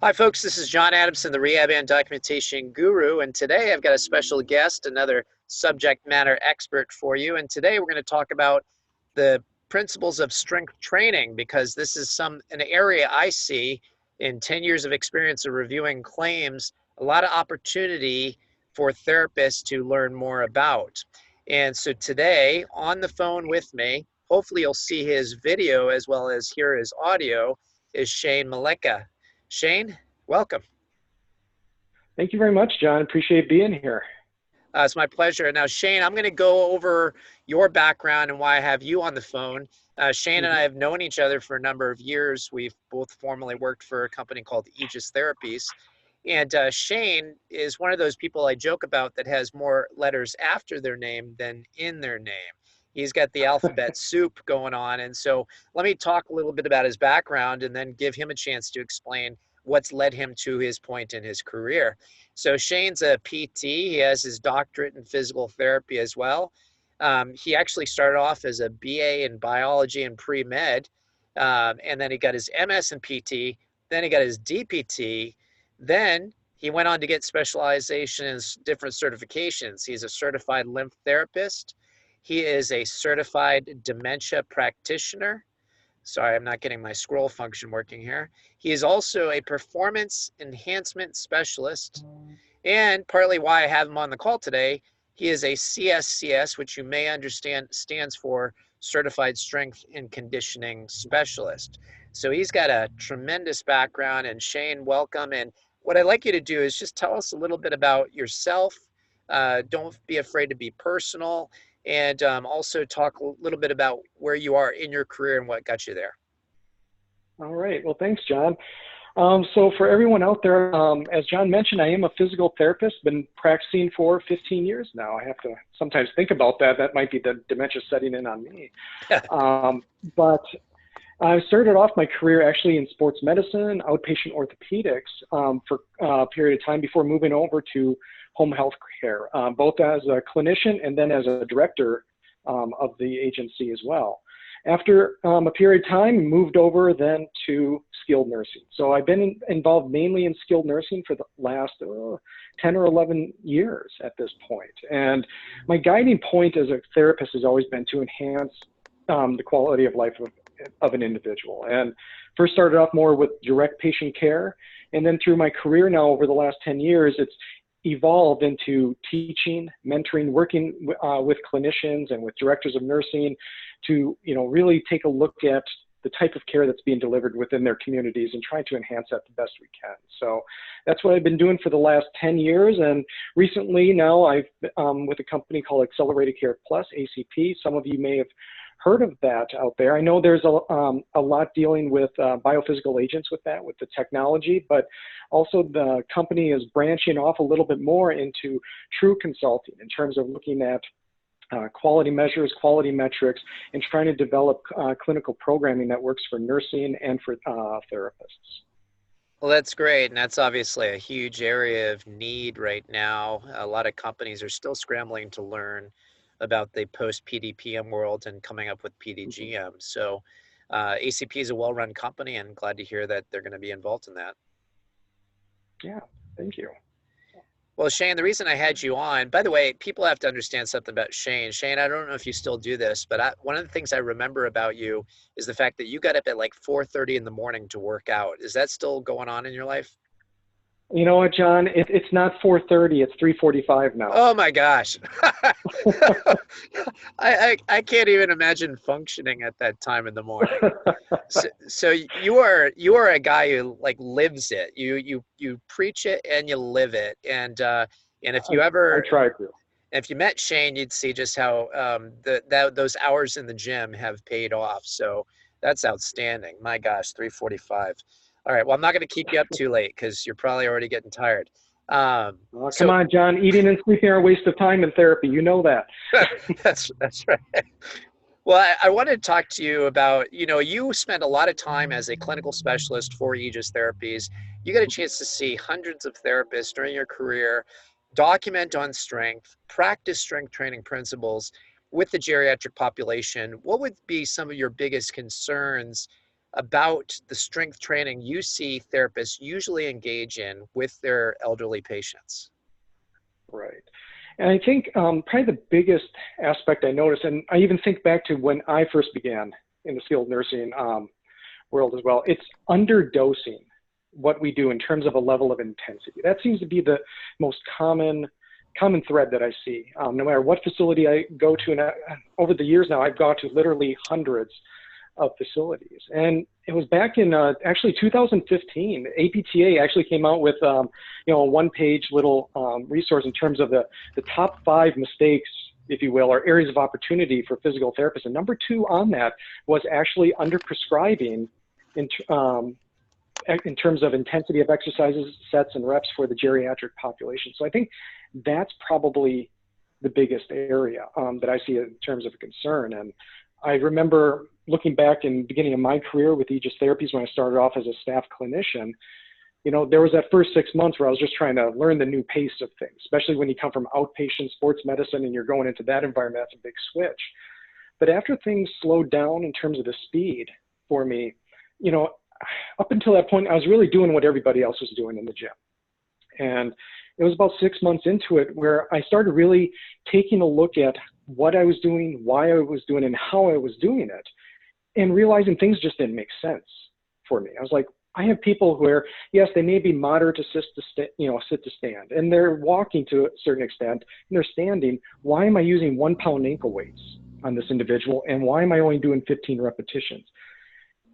Hi, folks. This is John Adamson, the Rehab and Documentation Guru. And today I've got a special guest, another subject matter expert for you. And today we're going to talk about the principles of strength training, because this is an area I see in 10 years of experience of reviewing claims, a lot of opportunity for therapists to learn more about. And so today on the phone with me, hopefully you'll see his video as well as hear his audio, is Shane Malecha. Shane, welcome. Thank you very much, John. Appreciate being here. It's my pleasure. Now, Shane, I'm going to go over your background and why I have you on the phone. Shane and I Mhm. have known each other for a number of years. We've both formerly worked for a company called Aegis Therapies. And Shane is one of those people I joke about that has more letters after their name than in their name. He's got the alphabet soup going on. And so let me talk a little bit about his background and then give him a chance to explain what's led him to his point in his career. So Shane's a PT. He has his doctorate in physical therapy as well. He actually started off as a BA in biology and pre-med, and then he got his MS in PT. Then he got his DPT. Then he went on to get specialization in different certifications. He's a certified lymph therapist. He is a certified dementia practitioner. Sorry, I'm not getting my scroll function working here. He is also a performance enhancement specialist. And partly why I have him on the call today, he is a CSCS, which you may understand stands for Certified Strength and Conditioning Specialist. So he's got a tremendous background. And Shane, welcome. And what I'd like you to do is just tell us a little bit about yourself. Don't be afraid to be personal. And also talk a little bit about where you are in your career and what got you there. All right. Well, thanks, John. So for everyone out there, as John mentioned, I am a physical therapist, been practicing for 15 years now. I have to sometimes think about that. That might be the dementia setting in on me. But I started off my career actually in sports medicine, outpatient orthopedics for a period of time before moving over to home health care, both as a clinician and then as a director of the agency as well. After a period of time, moved over then to skilled nursing. So I've been involved mainly in skilled nursing for the last 10 or 11 years at this point. And my guiding point as a therapist has always been to enhance the quality of life of an individual. And first started off more with direct patient care. And then through my career now over the last 10 years, it's evolved into teaching, mentoring, working with clinicians and with directors of nursing to, really take a look at the type of care that's being delivered within their communities and try to enhance that the best we can. So that's what I've been doing for the last 10 years. And recently now I've with a company called Accelerated Care Plus, ACP. Some of you may have heard of that out there. I know there's a lot dealing with biophysical agents with that, with the technology, but also the company is branching off a little bit more into true consulting in terms of looking at quality measures, quality metrics, and trying to develop clinical programming that works for nursing and for therapists. Well, that's great. And that's obviously a huge area of need right now. A lot of companies are still scrambling to learn about the post PDPM world and coming up with Mhm. PDGM. So ACP is a well-run company, and glad to hear that they're going to be involved in that. Yeah, thank you. Well, Shane, the reason I had you on, by the way, people have to understand something about Shane. Shane, I don't know if you still do this, but one of the things I remember about you is the fact that you got up at like 4:30 in the morning to work out. Is that still going on in your life? You know what, John? It's not 4:30, it's 3:45 now. Oh my gosh. I can't even imagine functioning at that time in the morning. So you are a guy who like lives it. You preach it and you live it. And if you I ever try to. if you met Shane, you'd see just how those hours in the gym have paid off. So that's outstanding. My gosh, 3:45. All right. Well, I'm not going to keep you up too late because you're probably already getting tired. Oh, come So on, John. Eating and sleeping are a waste of time in therapy. You know that. that's right. Well, I wanted to talk to you about, you spent a lot of time as a clinical specialist for Aegis Therapies. You got a chance to see hundreds of therapists during your career, document on strength, practice strength training principles with the geriatric population. What would be some of your biggest concerns about the strength training you see therapists usually engage in with their elderly patients? Right. And I think probably the biggest aspect I noticed, and I even think back to when I first began in the skilled nursing world as well, it's underdosing what we do in terms of a level of intensity. That seems to be the most common thread that I see. No matter what facility I go to, and over the years now, I've gone to literally hundreds of facilities. And it was back in actually 2015, APTA actually came out with a one-page little resource in terms of the top 5 mistakes, if you will, or areas of opportunity for physical therapists. And number 2 on that was actually underprescribing in terms of intensity of exercises, sets, and reps for the geriatric population. So I think that's probably the biggest area that I see in terms of a concern. And I remember looking back in the beginning of my career with Aegis Therapies when I started off as a staff clinician, there was that first 6 months where I was just trying to learn the new pace of things, especially when you come from outpatient sports medicine and you're going into that environment. That's a big switch. But after things slowed down in terms of the speed for me, up until that point, I was really doing what everybody else was doing in the gym. And it was about 6 months into it where I started really taking a look at what I was doing, why I was doing it, and how I was doing it, and realizing things just didn't make sense for me. I was like, I have people where, yes, they may be moderate to sit to stand, and they're walking to a certain extent, and they're standing. Why am I using 1-pound ankle weights on this individual, and why am I only doing 15 repetitions?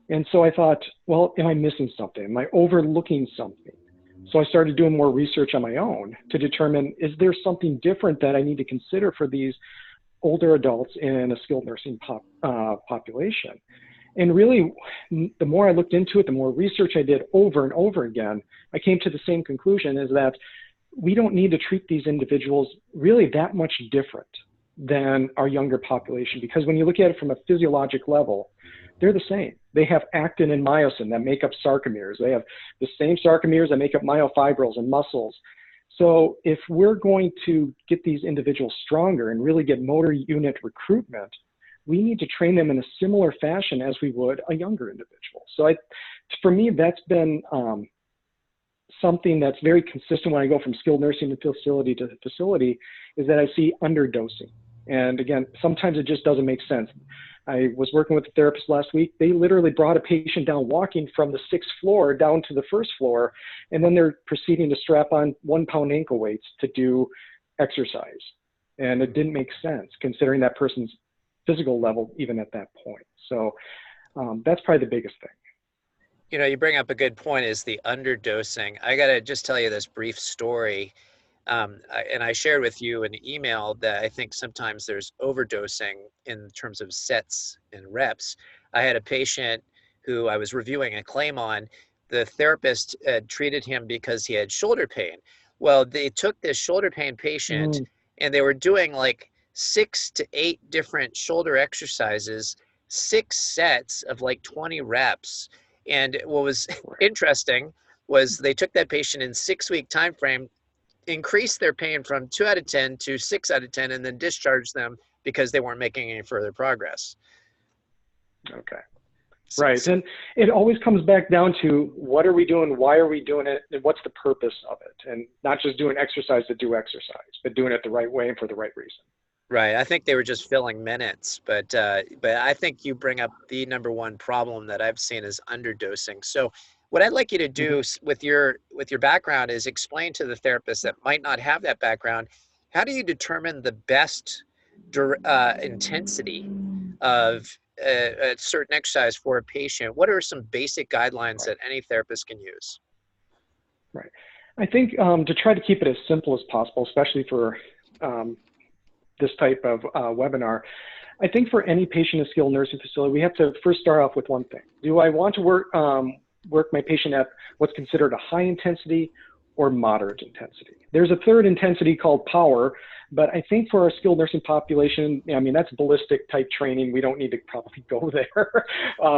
And so I thought, well, am I missing something? Am I overlooking something? So I started doing more research on my own to determine, is there something different that I need to consider for these older adults in a skilled nursing population? And really, the more I looked into it, the more research I did over and over again, I came to the same conclusion, is that we don't need to treat these individuals really that much different than our younger population, because when you look at it from a physiologic level, they're the same. They have actin and myosin that make up sarcomeres. They have the same sarcomeres that make up myofibrils and muscles. So if we're going to get these individuals stronger and really get motor unit recruitment, we need to train them in a similar fashion as we would a younger individual. So for me, that's been something that's very consistent when I go from skilled nursing facility to facility, is that I see underdosing. And again, sometimes it just doesn't make sense. I was working with a therapist last week. They literally brought a patient down walking from the 6th floor down to the 1st floor, and then they're proceeding to strap on 1-pound ankle weights to do exercise. And it didn't make sense considering that person's physical level even at that point. So that's probably the biggest thing. You bring up a good point, is the underdosing. I got to just tell you this brief story. And I shared with you an email that I think sometimes there's overdosing in terms of sets and reps. I had a patient who I was reviewing a claim on. The therapist had treated him because he had shoulder pain. Well, they took this shoulder pain patient and they were doing like 6 to 8 different shoulder exercises, 6 sets of like 20 reps. And what was interesting was they took that patient in 6-week time frame, increase their pain from 2 out of 10 to 6 out of 10, and then discharge them because they weren't making any further progress. Okay. Right. And it always comes back down to, what are we doing? Why are we doing it? And what's the purpose of it? And not just doing exercise to do exercise, but doing it the right way and for the right reason. Right. I think they were just filling minutes, but I think you bring up the number one problem that I've seen is underdosing. So what I'd like you to do with your background is explain to the therapist that might not have that background, how do you determine the best intensity of a certain exercise for a patient? What are some basic guidelines that any therapist can use? Right. I think to try to keep it as simple as possible, especially for this type of webinar, I think for any patient in a skilled nursing facility, we have to first start off with one thing. Do I want to work my patient at what's considered a high intensity or moderate intensity? There's a third intensity called power, but I think for our skilled nursing population, I mean, that's ballistic type training. We don't need to probably go there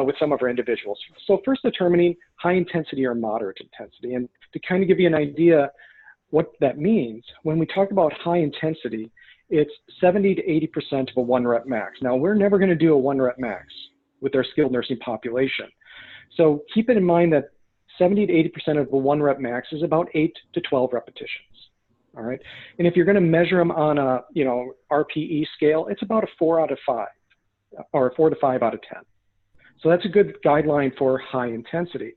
with some of our individuals. So first determining high intensity or moderate intensity. And to kind of give you an idea what that means, when we talk about high intensity, it's 70 to 80% of a 1-rep max. Now, we're never going to do a 1-rep max with our skilled nursing population. So keep it in mind that 70 to 80% of the 1 rep max is about 8 to 12 repetitions. All right. And if you're going to measure them on a, RPE scale, it's about a 4 out of 5 or a 4 to 5 out of 10. So that's a good guideline for high intensity.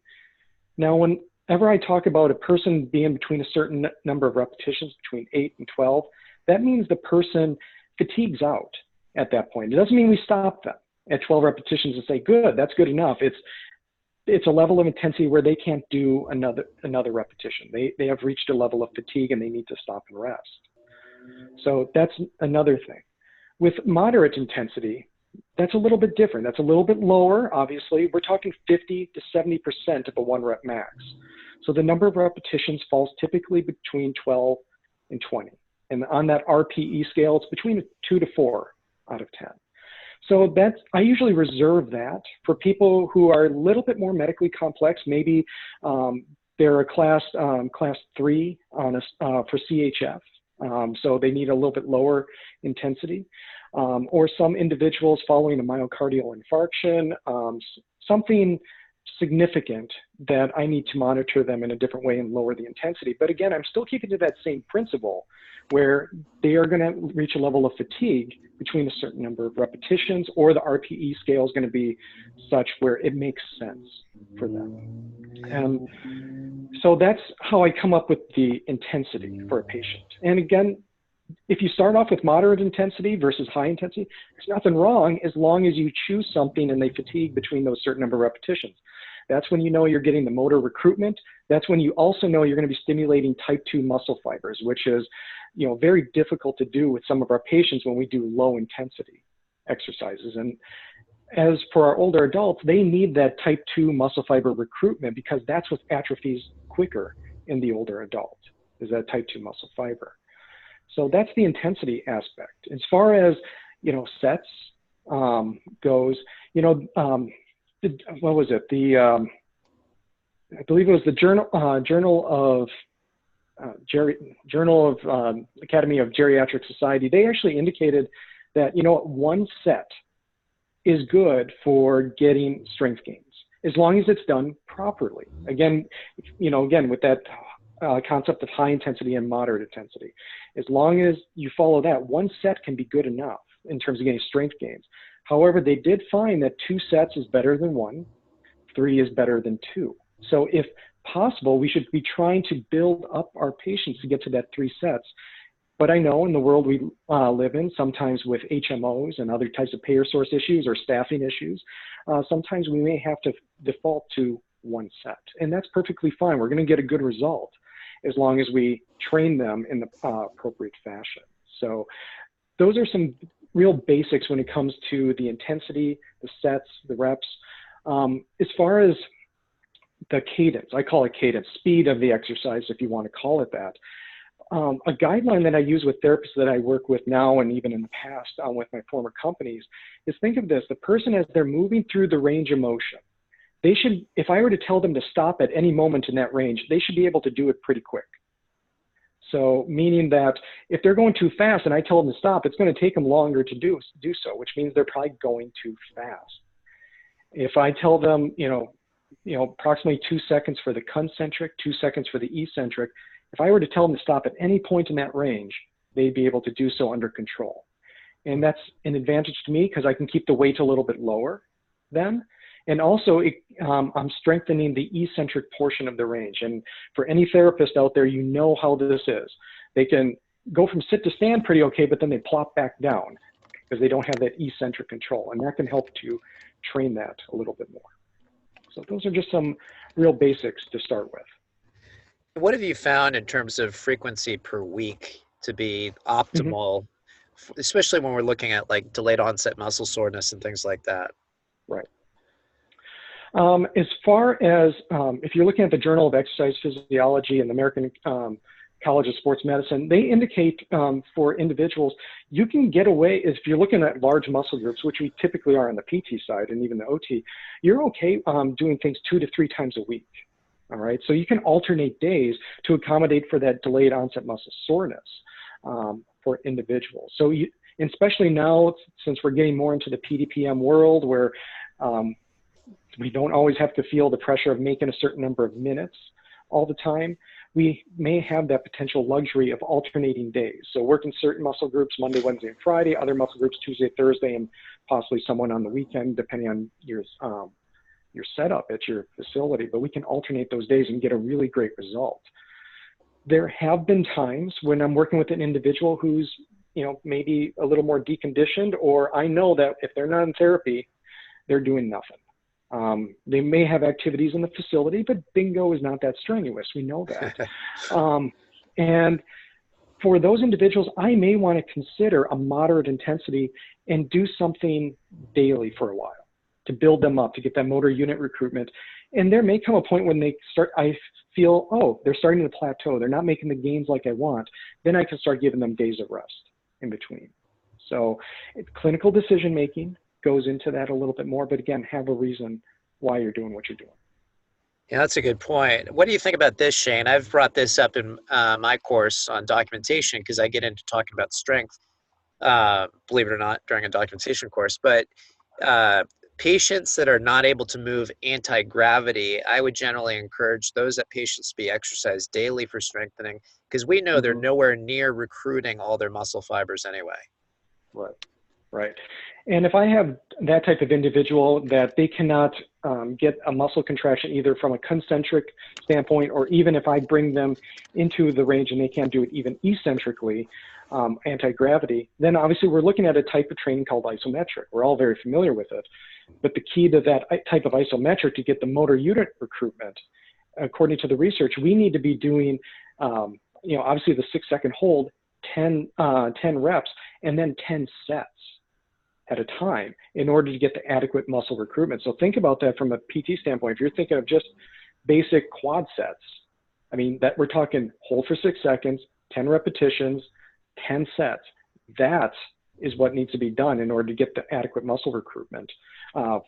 Now, whenever I talk about a person being between a certain number of repetitions, between 8 and 12, that means the person fatigues out at that point. It doesn't mean we stop them at 12 repetitions and say, good, that's good enough. It's a level of intensity where they can't do another repetition. They have reached a level of fatigue and they need to stop and rest. So that's another thing. With moderate intensity, that's a little bit different. That's a little bit lower, obviously. We're talking 50 to 70% of a 1 rep max. So the number of repetitions falls typically between 12 and 20. And on that RPE scale, it's between 2 to 4 out of 10. So I usually reserve that for people who are a little bit more medically complex. Maybe they're a class 3 for CHF, so they need a little bit lower intensity. Or some individuals following a myocardial infarction, something significant that I need to monitor them in a different way and lower the intensity. But again, I'm still keeping to that same principle where they are going to reach a level of fatigue between a certain number of repetitions, or the RPE scale is going to be such where it makes sense for them. And so that's how I come up with the intensity for a patient. And again, if you start off with moderate intensity versus high intensity, there's nothing wrong as long as you choose something and they fatigue between those certain number of repetitions. That's when you know you're getting the motor recruitment. That's when you also know you're going to be stimulating type 2 muscle fibers, which is very difficult to do with some of our patients when we do low intensity exercises. And as for our older adults, they need that type 2 muscle fiber recruitment because that's what atrophies quicker in the older adult, is that type 2 muscle fiber. So that's the intensity aspect. As far as, sets goes, what was it? I believe it was the Journal of Academy of Geriatric Society. They actually indicated that, 1 set is good for getting strength gains, as long as it's done properly. Again, with that concept of high intensity and moderate intensity. As long as you follow that, 1 set can be good enough in terms of getting strength gains. However, they did find that 2 sets is better than 1, 3 is better than 2. So if possible, we should be trying to build up our patients to get to that 3 sets. But I know in the world we live in, sometimes with HMOs and other types of payer source issues or staffing issues, sometimes we may have to default to 1 set. And that's perfectly fine. We're going to get a good result as long as we train them in the appropriate fashion. So those are some real basics when it comes to the intensity, the sets, the reps. As far as the cadence, I call it cadence, speed of the exercise, if you want to call it that. A guideline that I use with therapists that I work with now and even in the past with my former companies is, think of this: the person, as they're moving through the range of motion, they should, if I were to tell them to stop at any moment in that range, they should be able to do it pretty quick. So meaning that if they're going too fast and I tell them to stop, it's going to take them longer to do so, which means they're probably going too fast. If I tell them, approximately 2 seconds for the concentric, 2 seconds for the eccentric, if I were to tell them to stop at any point in that range, they'd be able to do so under control. And that's an advantage to me because I can keep the weight a little bit lower then. And also, I'm strengthening the eccentric portion of the range. And for any therapist out there, you know how this is. They can go from sit to stand pretty okay, but then they plop back down because they don't have that eccentric control. And that can help to train that a little bit more. So those are just some real basics to start with. What have you found in terms of frequency per week to be optimal, especially when we're looking at like delayed onset muscle soreness and things like that? Right. As far as, if you're looking at the Journal of Exercise Physiology and the American College of Sports Medicine, they indicate for individuals, you can get away, if you're looking at large muscle groups, which we typically are on the PT side and even the OT, you're okay doing things 2 to 3 times a week. All right, so you can alternate days to accommodate for that delayed onset muscle soreness for individuals. So and especially now, since we're getting more into the PDPM world where we don't always have to feel the pressure of making a certain number of minutes all the time. We may have that potential luxury of alternating days. So working certain muscle groups Monday, Wednesday, and Friday, other muscle groups Tuesday, Thursday, and possibly someone on the weekend, depending on your setup at your facility. But we can alternate those days and get a really great result. There have been times when I'm working with an individual who's, maybe a little more deconditioned, or I know that if they're not in therapy, they're doing nothing. They may have activities in the facility, but bingo is not that strenuous. We know that. And for those individuals, I may want to consider a moderate intensity and do something daily for a while to build them up, to get that motor unit recruitment. And there may come a point when I feel, oh, they're starting to plateau. They're not making the gains like I want. Then I can start giving them days of rest in between. So clinical decision-making goes into that a little bit more, but again, have a reason why you're doing what you're doing. Yeah, that's a good point. What do you think about this, Shane? I've brought this up in my course on documentation because I get into talking about strength, believe it or not, during a documentation course. But patients that are not able to move anti-gravity, I would generally encourage those patients to be exercised daily for strengthening because we know they're nowhere near recruiting all their muscle fibers anyway. Right. And if I have that type of individual that they cannot get a muscle contraction either from a concentric standpoint, or even if I bring them into the range and they can't do it even eccentrically, anti-gravity, then obviously we're looking at a type of training called isometric. We're all very familiar with it. But the key to that type of isometric to get the motor unit recruitment, according to the research, we need to be doing, obviously the 6-second hold, 10 reps, and then 10 sets at a time in order to get the adequate muscle recruitment. So think about that from a PT standpoint. If you're thinking of just basic quad sets, I mean, that we're talking hold for 6 seconds, 10 repetitions, 10 sets. That is what needs to be done in order to get the adequate muscle recruitment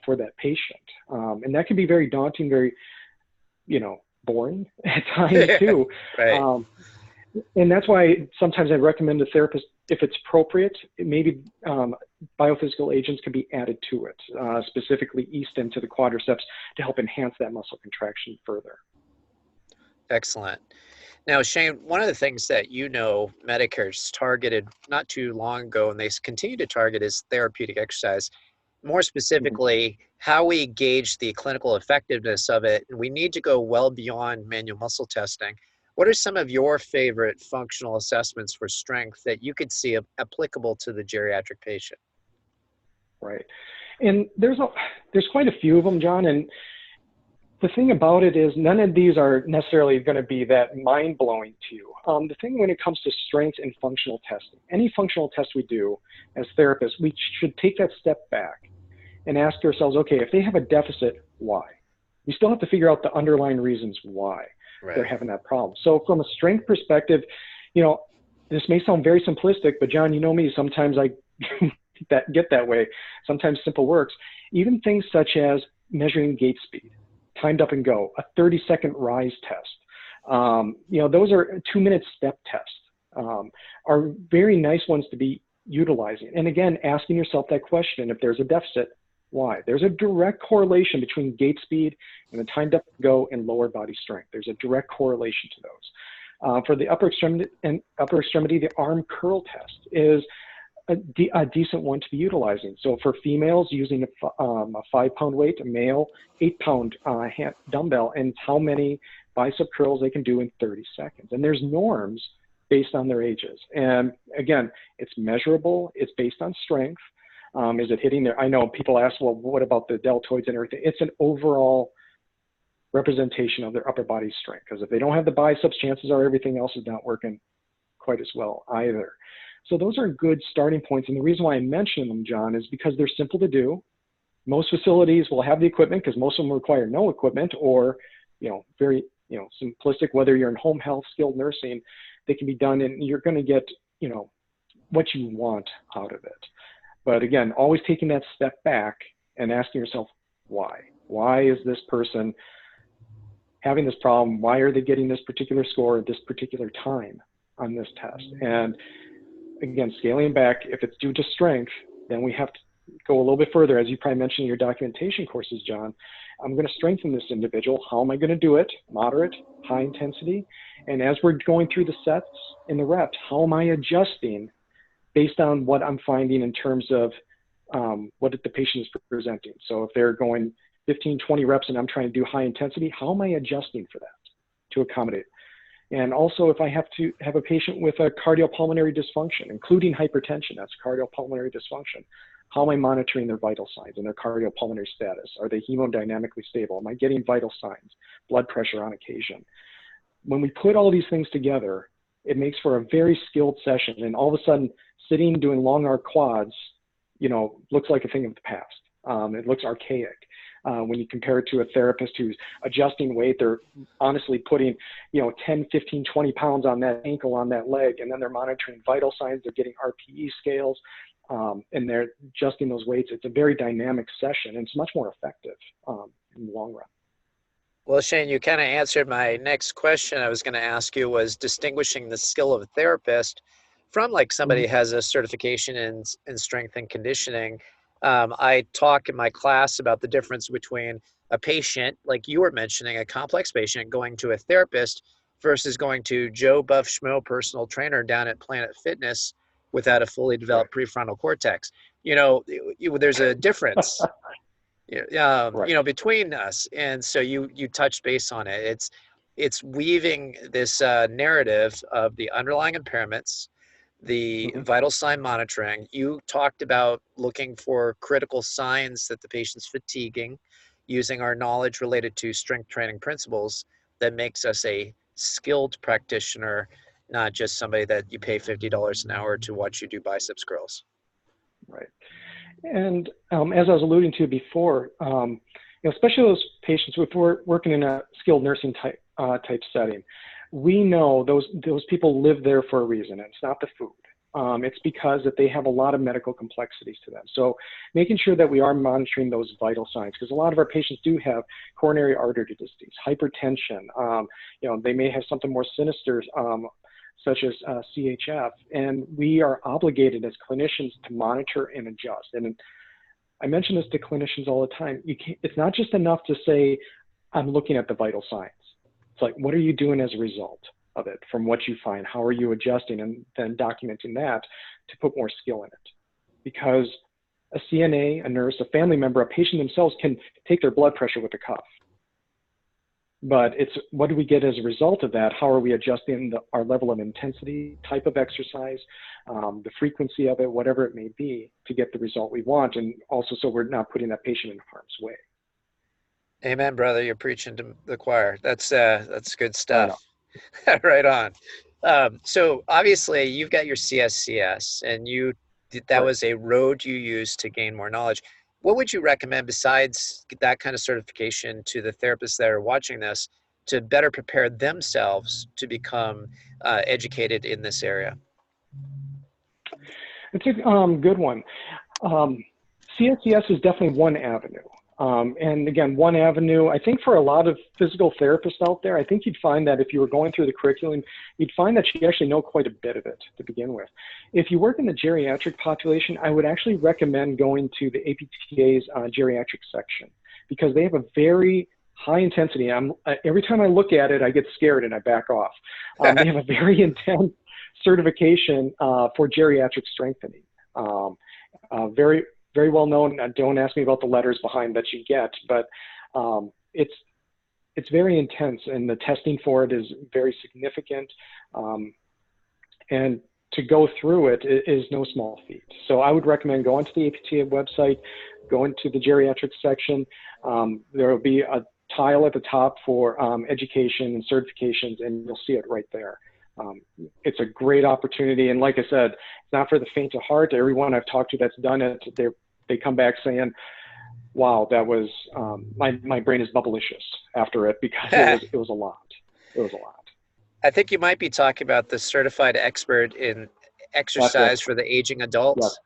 for that patient. And that can be very daunting, very, boring at times too. Right. And that's why sometimes I recommend a therapist, if it's appropriate, maybe biophysical agents can be added to it, specifically eStim to the quadriceps to help enhance that muscle contraction further. Excellent. Now, Shane, one of the things that Medicare's targeted not too long ago, and they continue to target, is therapeutic exercise. More specifically, how we gauge the clinical effectiveness of it. And we need to go well beyond manual muscle testing. What are some of your favorite functional assessments for strength that you could see applicable to the geriatric patient? Right. And there's quite a few of them, John. And the thing about it is none of these are necessarily going to be that mind-blowing to you. The thing when it comes to strength and functional testing, any functional test we do as therapists, we should take that step back and ask ourselves, okay, if they have a deficit, why? We still have to figure out the underlying reasons why they're having that problem. So from a strength perspective, this may sound very simplistic, but John, you know me, sometimes I get that way. Sometimes simple works. Even things such as measuring gait speed, timed up and go, a 30-second rise test. Those are 2-minute step tests, are very nice ones to be utilizing. And again, asking yourself that question, if there's a deficit, why? There's a direct correlation between gait speed and the timed up and go and lower body strength. There's a direct correlation to those. For the upper extremity, the arm curl test is a decent one to be utilizing. So for females, using a 5-pound weight, a male 8-pound dumbbell, and how many bicep curls they can do in 30 seconds. And there's norms based on their ages. And again, it's measurable. It's based on strength. Is it hitting there? I know people ask, well, what about the deltoids and everything? It's an overall representation of their upper body strength. Because if they don't have the biceps, chances are everything else is not working quite as well either. So those are good starting points. And the reason why I mention them, John, is because they're simple to do. Most facilities will have the equipment because most of them require no equipment, or, very, simplistic, whether you're in home health, skilled nursing, they can be done and you're going to get, what you want out of it. But again, always taking that step back and asking yourself, why? Why is this person having this problem? Why are they getting this particular score at this particular time on this test? And again, scaling back, if it's due to strength, then we have to go a little bit further, as you probably mentioned in your documentation courses, John, I'm going to strengthen this individual. How am I going to do it? Moderate, high intensity. And as we're going through the sets and the reps, how am I adjusting based on what I'm finding in terms of what the patient is presenting? So if they're going 15, 20 reps and I'm trying to do high intensity, how am I adjusting for that to accommodate? And also, if I have to have a patient with a cardiopulmonary dysfunction, including hypertension, that's cardiopulmonary dysfunction, how am I monitoring their vital signs and their cardiopulmonary status? Are they hemodynamically stable? Am I getting vital signs, blood pressure on occasion? When we put all these things together, it makes for a very skilled session. And all of a sudden, sitting doing long arc quads, you know, looks like a thing of the past. It looks archaic. When you compare it to a therapist who's adjusting weight, they're honestly putting, you know, 10, 15, 20 pounds on that ankle, on that leg, and then they're monitoring vital signs, they're getting RPE scales, and they're adjusting those weights. It's a very dynamic session, and it's much more effective in the long run. Well, Shane, you kind of answered my next question I was going to ask you, was distinguishing the skill of a therapist from like somebody who has a certification in strength and conditioning. I talk in my class about the difference between a patient, like you were mentioning, a complex patient going to a therapist versus going to Joe Buff Schmo personal trainer down at Planet Fitness without a fully developed prefrontal cortex. You know, there's a difference. You know, between us. And so you touched base on it. It's weaving this narrative of the underlying impairments, the vital sign monitoring. You talked about looking for critical signs that the patient's fatiguing, using our knowledge related to strength training principles that makes us a skilled practitioner, not just somebody that you pay $50 an hour to watch you do biceps curls. Right. And as I was alluding to before, you know, especially those patients, if we're working in a skilled nursing type setting, we know those people live there for a reason, and it's not the food. It's because that they have a lot of medical complexities to them. So making sure that we are monitoring those vital signs, because a lot of our patients do have coronary artery disease, hypertension, you know, they may have something more sinister, such as CHF, and we are obligated as clinicians to monitor and adjust. And I mention this to clinicians all the time. It's not just enough to say, I'm looking at the vital signs. It's like, what are you doing as a result of it from what you find? How are you adjusting, and then documenting that to put more skill in it? Because a CNA, a nurse, a family member, a patient themselves can take their blood pressure with a cuff. But it's what do we get as a result of that? How are we adjusting our level of intensity, type of exercise, the frequency of it, whatever it may be, to get the result we want, and also so we're not putting that patient in harm's way. Amen, brother. You're preaching to the choir. That's good stuff. Right on. So obviously you've got your CSCS, and that was a road you used to gain more knowledge. What would you recommend besides that kind of certification to the therapists that are watching this to better prepare themselves to become educated in this area? It's a good one. CSCS is definitely one avenue. And again, one avenue, I think for a lot of physical therapists out there, I think you'd find that if you were going through the curriculum, you'd find that you actually know quite a bit of it to begin with. If you work in the geriatric population, I would actually recommend going to the APTA's geriatric section, because they have a very high intensity. Every time I look at it, I get scared and I back off. They have a very intense certification for geriatric strengthening. Very well known. Don't ask me about the letters behind that you get, but it's very intense, and the testing for it is very significant. And to go through it is no small feat. So I would recommend going to the APTA website, going to the geriatric section. There will be a tile at the top for education and certifications, and you'll see it right there. It's a great opportunity, and like I said, it's not for the faint of heart. Everyone I've talked to that's done it, they come back saying, wow, that was, my brain is bubblicious after it, because it was a lot. It was a lot. I think you might be talking about the certified expert in exercise for the aging adults.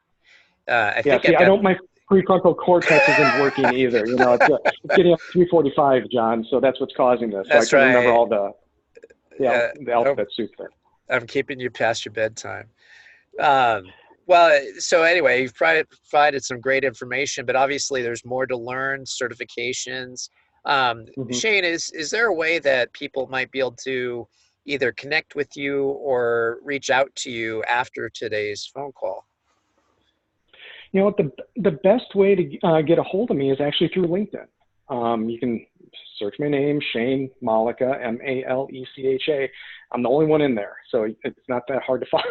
I think my prefrontal cortex isn't working either. You know, it's getting up 3:45, John, so that's what's causing this. That's so I can right. remember all the alphabet soup there. I'm keeping you past your bedtime. Well, so anyway, you've provided some great information, but obviously there's more to learn, certifications. Mhm. Shane, is there a way that people might be able to either connect with you or reach out to you after today's phone call? You know what? The best way to get a hold of me is actually through LinkedIn. You can search my name, Shane Malecha, Malecha. I'm the only one in there, so it's not that hard to All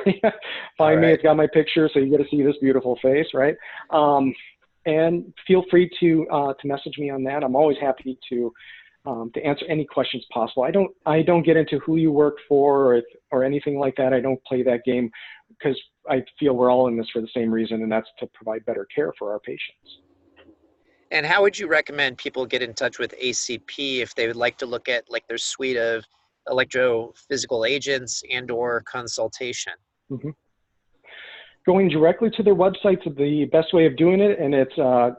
find me. right. It's got my picture, so you get to see this beautiful face, right? And feel free to message me on that. I'm always happy to answer any questions possible. I don't get into who you work for or anything like that. I don't play that game because I feel we're all in this for the same reason, and that's to provide better care for our patients. And how would you recommend people get in touch with ACP if they would like to look at like their suite of electrophysical agents and or consultation? Mhm. Going directly to their website's the best way of doing it, and it's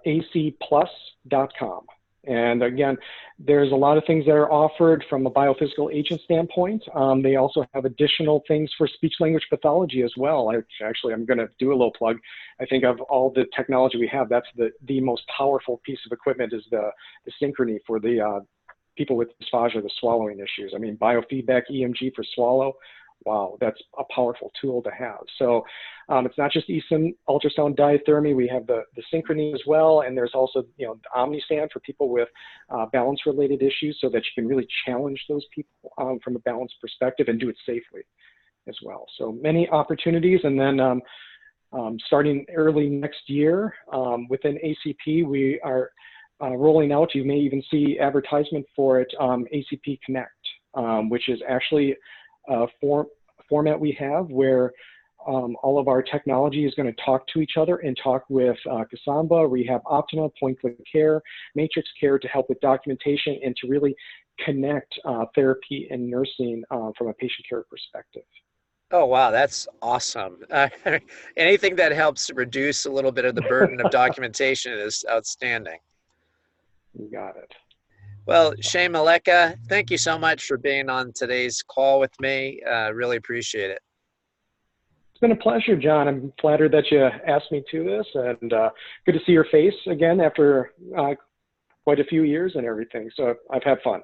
acplus.com. And again, there's a lot of things that are offered from a biophysical agent standpoint. They also have additional things for speech language pathology as well. I'm going to do a little plug. I think of all the technology we have, that's the most powerful piece of equipment is the synchrony for the people with dysphagia, the swallowing issues. I mean, biofeedback EMG for swallow. Wow, that's a powerful tool to have. So it's not just eSIM ultrasound diathermy. We have the synchrony as well, and there's also the OmniStand for people with balance-related issues, so that you can really challenge those people from a balance perspective and do it safely as well. So many opportunities, and then starting early next year within ACP, we are rolling out. You may even see advertisement for it, ACP Connect, which is actually a format we have where all of our technology is going to talk to each other and talk with Kasamba, Rehab Optima, Point Click Care, Matrix Care to help with documentation and to really connect therapy and nursing from a patient care perspective. Oh, wow, that's awesome. Anything that helps reduce a little bit of the burden of documentation is outstanding. You got it. Well, Shane Malecha, thank you so much for being on today's call with me. Really appreciate it. It's been a pleasure, John. I'm flattered that you asked me to this, and good to see your face again after quite a few years and everything. So I've had fun.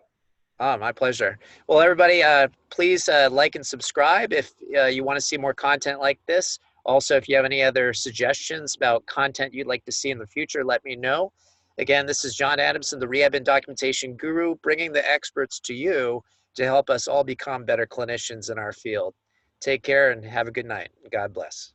Oh, my pleasure. Well, everybody, please like and subscribe if you want to see more content like this. Also, if you have any other suggestions about content you'd like to see in the future, let me know. Again, this is John Adamson, the Rehab and Documentation Guru, bringing the experts to you to help us all become better clinicians in our field. Take care and have a good night. God bless.